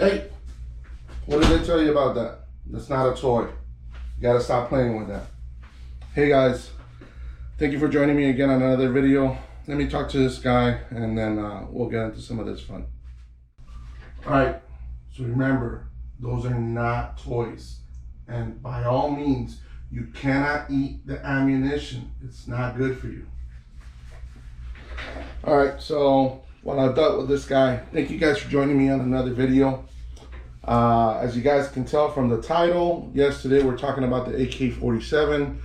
Hey, what did they tell you about that? That's not a toy. You gotta stop playing with that. Hey guys, thank you for joining me again on another video. Let me talk to this guy and then we'll get into some of this fun. All right, so remember, those are not toys. And by all means, you cannot eat the ammunition. It's not good for you. All right, so while I've dealt with this guy, thank you guys for joining me on another video. As you guys can tell from the title, yesterday we're talking about the AK47.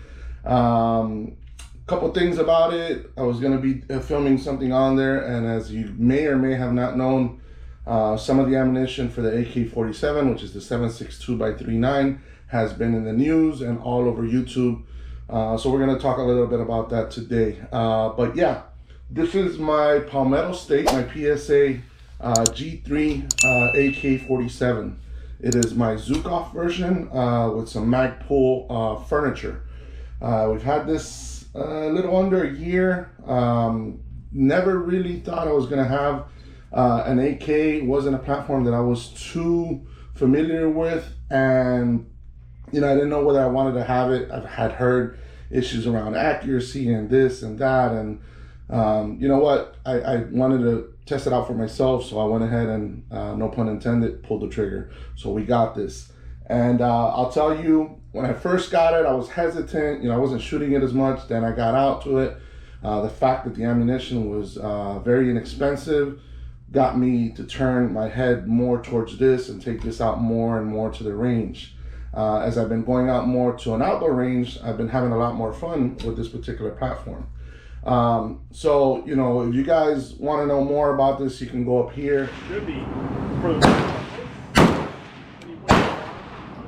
Couple things about it. I was going to be filming something on there, and as you may or may have not known, some of the ammunition for the AK47, which is the 7.62x39, has been in the news and all over YouTube. So we're going to talk a little bit about that today. But yeah, this is my Palmetto State, my PSA G3 AK47. It is my Zukov version with some Magpul furniture. We've had this a little under a year. Never really thought I was going to have an AK. Wasn't a platform that I was too familiar with, and you know, I didn't know whether I wanted to have it. I had heard issues around accuracy and this and that, and you know what, I wanted to test it out for myself, so I went ahead and no pun intended, pulled the trigger. So we got this, and I'll tell you, when I first got it, I was hesitant. You know, I wasn't shooting it as much. Then I got out to it. The fact that the ammunition was very inexpensive got me to turn my head more towards this and take this out more and more to the range. As I've been going out more to an outdoor range, I've been having a lot more fun with this particular platform. So, you know, if you guys want to know more about this, you can go up here. Should be for the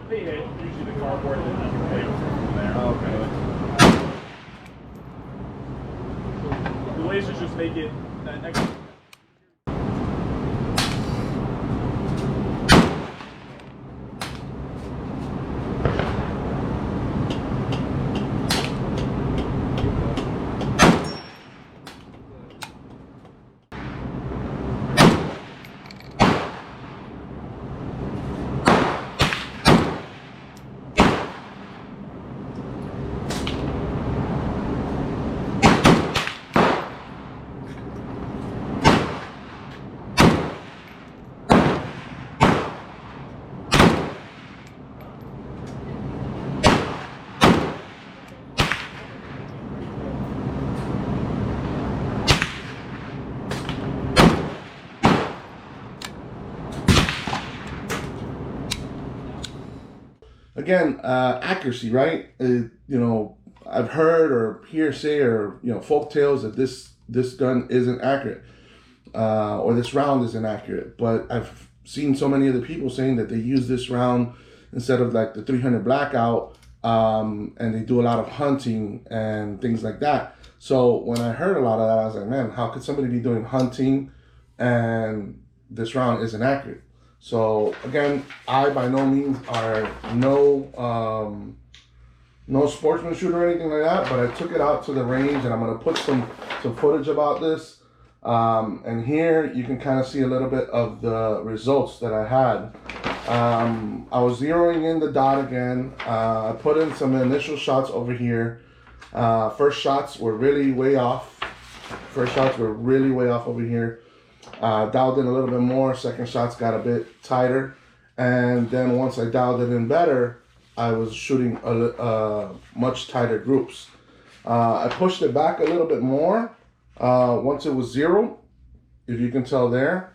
they hit usually the cardboard that you can take from there. Okay. The lasers just make it that extra. Again, accuracy, right? You know, I've heard or hearsay or, you know, folk tales that this gun isn't accurate, or this round isn't accurate. But I've seen so many other people saying that they use this round instead of like the 300 blackout, and they do a lot of hunting and things like that. So when I heard a lot of that, I was like, man, how could somebody be doing hunting and this round isn't accurate? So again, I by no means are no sportsman shooter or anything like that, but I took it out to the range, and I'm gonna put some footage about this. And here you can kind of see a little bit of the results that I had. I was zeroing in the dot again. I put in some initial shots over here. First shots were really way off. Over here. Dialed in a little bit more. Second shots got a bit tighter, and then once I dialed it in better, I was shooting much tighter groups. I pushed it back a little bit more. Once it was zero, if you can tell there,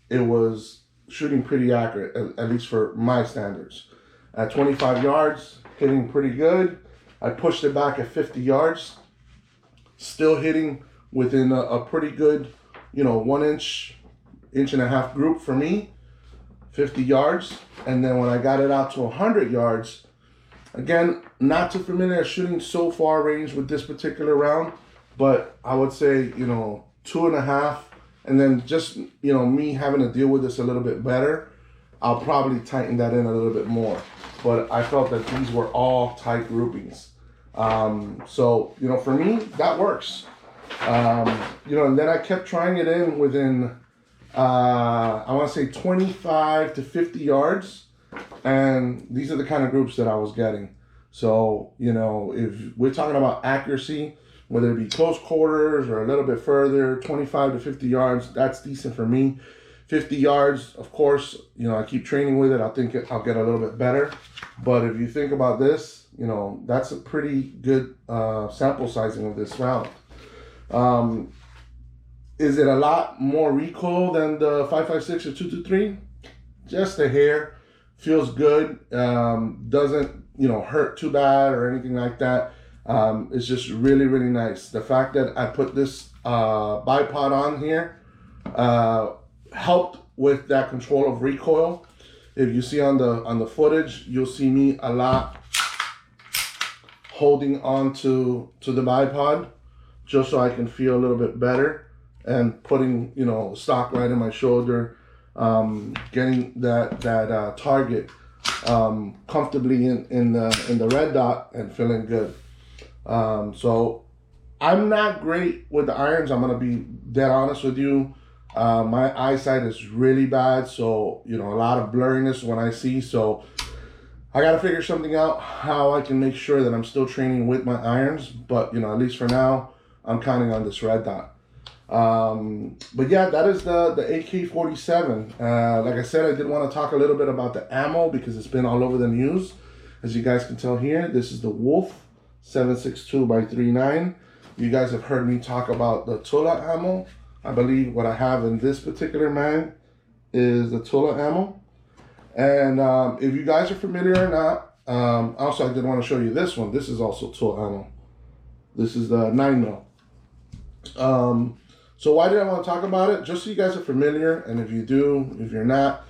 it was shooting pretty accurate, at least for my standards. At 25 yards, hitting pretty good. I pushed it back at 50 yards, still hitting within a pretty good, you know, 1 inch and a half group for me, 50 yards. And then when I got it out to 100 yards, again, not too familiar shooting so far range with this particular round, but I would say, you know, 2.5. And then just, you know, me having to deal with this a little bit better, I'll probably tighten that in a little bit more. But I felt that these were all tight groupings. So, you know, for me, that works. You know, and then I kept trying it in within I want to say 25 to 50 yards. And these are the kind of groups that I was getting. So, you know, if we're talking about accuracy, whether it be close quarters or a little bit further, 25 to 50 yards, that's decent for me. 50 yards, of course, you know, I keep training with it. I think I'll get a little bit better. But if you think about this, you know, that's a pretty good sample sizing of this round. Is it a lot more recoil than the 5.56 or 2.23? Just a hair. Feels good. Doesn't, you know, hurt too bad or anything like that. It's just really, really nice. The fact that I put this bipod on here helped with that control of recoil. If you see on the footage, you'll see me a lot holding on to the bipod just so I can feel a little bit better, and putting, you know, stock right in my shoulder, getting that target comfortably in the red dot and feeling good. So I'm not great with the irons. I'm gonna be dead honest with you. My eyesight is really bad, so, you know, a lot of blurriness when I see. So I gotta figure something out how I can make sure that I'm still training with my irons. But, you know, at least for now, I'm counting on this red dot. But yeah, that is the AK47. Like I said, I did want to talk a little bit about the ammo because it's been all over the news. As you guys can tell here, this is the Wolf 7.62x3.9. You guys have heard me talk about the Tula ammo. I believe what I have in this particular mag is the Tula ammo. And if you guys are familiar or not, also I did want to show you this one. This is also Tula ammo. This is the 9mm. So why did I want to talk about it? Just so you guys are familiar, and if you do, if you're not,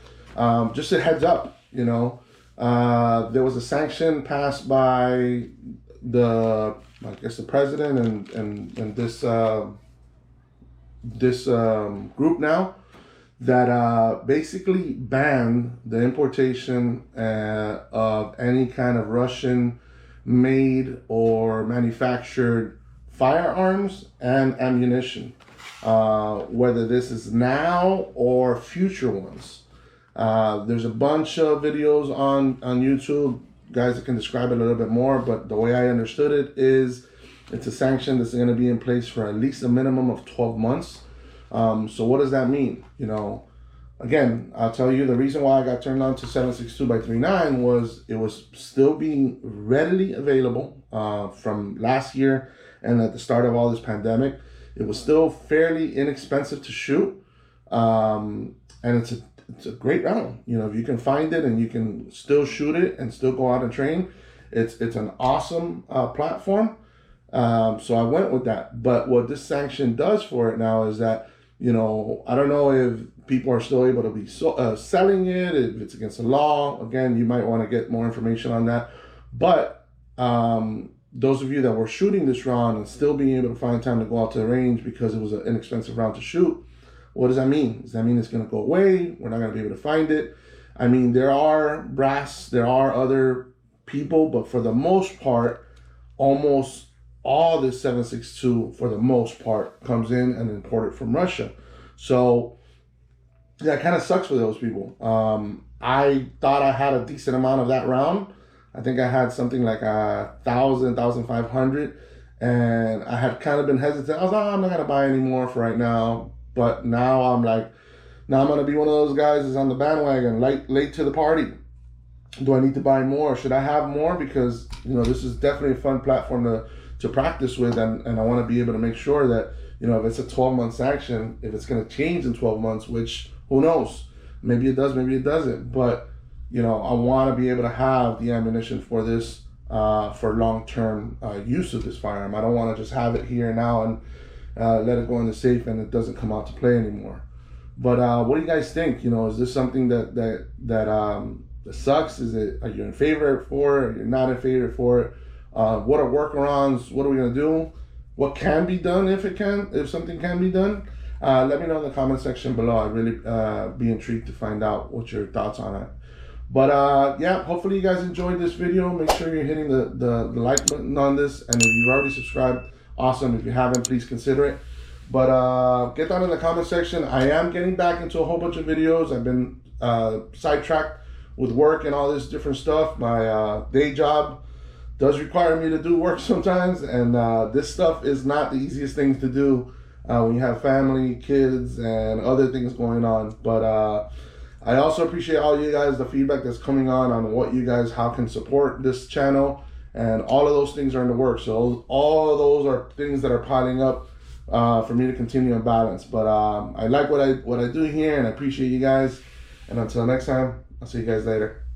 just a heads up, you know. There was a sanction passed by the, I guess, the president and this group now that basically banned the importation of any kind of Russian-made or manufactured firearms and ammunition, whether this is now or future ones. There's a bunch of videos on YouTube, guys that can describe it a little bit more, but the way I understood it is it's a sanction that's going to be in place for at least a minimum of 12 months. So what does that mean? You know, again, I'll tell you the reason why I got turned on to 7.62x3.9 was it was still being readily available from last year, and at the start of all this pandemic, it was still fairly inexpensive to shoot, and it's a great round. You know, if you can find it and you can still shoot it and still go out and train, it's an awesome platform. So I went with that. But what this sanction does for it now is that, you know, I don't know if people are still able to be selling it, if it's against the law. Again, you might want to get more information on that. But those of you that were shooting this round and still being able to find time to go out to the range because it was an inexpensive round to shoot, what does that mean? Does that mean it's going to go away? We're not going to be able to find it? I mean, there are brass, there are other people, but for the most part, almost all this 7.62 for the most part comes in and imported from Russia. So that kind of sucks for those people. I thought I had a decent amount of that round. I think I had something like 1,000, 1,500, and I had kind of been hesitant. I was like, oh, I'm not going to buy any more for right now. But now I'm like, now I'm going to be one of those guys that's on the bandwagon, late to the party. Do I need to buy more? Should I have more? Because, you know, this is definitely a fun platform to practice with, and I want to be able to make sure that, you know, if it's a 12-month sanction, if it's going to change in 12 months, which who knows? Maybe it does, maybe it doesn't. But, you know, I want to be able to have the ammunition for this, for long-term use of this firearm. I don't want to just have it here now and let it go in the safe and it doesn't come out to play anymore. But what do you guys think? You know, is this something that sucks? Are you in favor for it? Are you not in favor for it? What are workarounds? What are we gonna do? What can be done if something can be done? Let me know in the comment section below. I'd really be intrigued to find out what your thoughts on it. But yeah, hopefully you guys enjoyed this video. Make sure you're hitting the like button on this, and if you've already subscribed, awesome. If you haven't, please consider it. But get down in the comment section. I am getting back into a whole bunch of videos. I've been sidetracked with work and all this different stuff. My day job does require me to do work sometimes, and this stuff is not the easiest things to do when you have family, kids, and other things going on. But I also appreciate all you guys, the feedback that's coming on what you guys, how can support this channel, and all of those things are in the works. So all of those are things that are piling up for me to continue and balance. But I like what I do here, and I appreciate you guys. And until next time, I'll see you guys later.